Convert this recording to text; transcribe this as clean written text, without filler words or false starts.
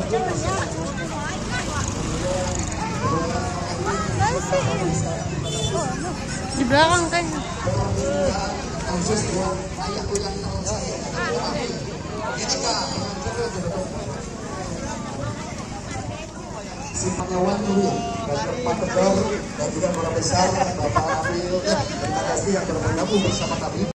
Di belakang kan. Sifatnya wangi dan Pak Kedor dan juga Guru Besar Bapak Amil, terima kasih yang telah bergabung bersama kami.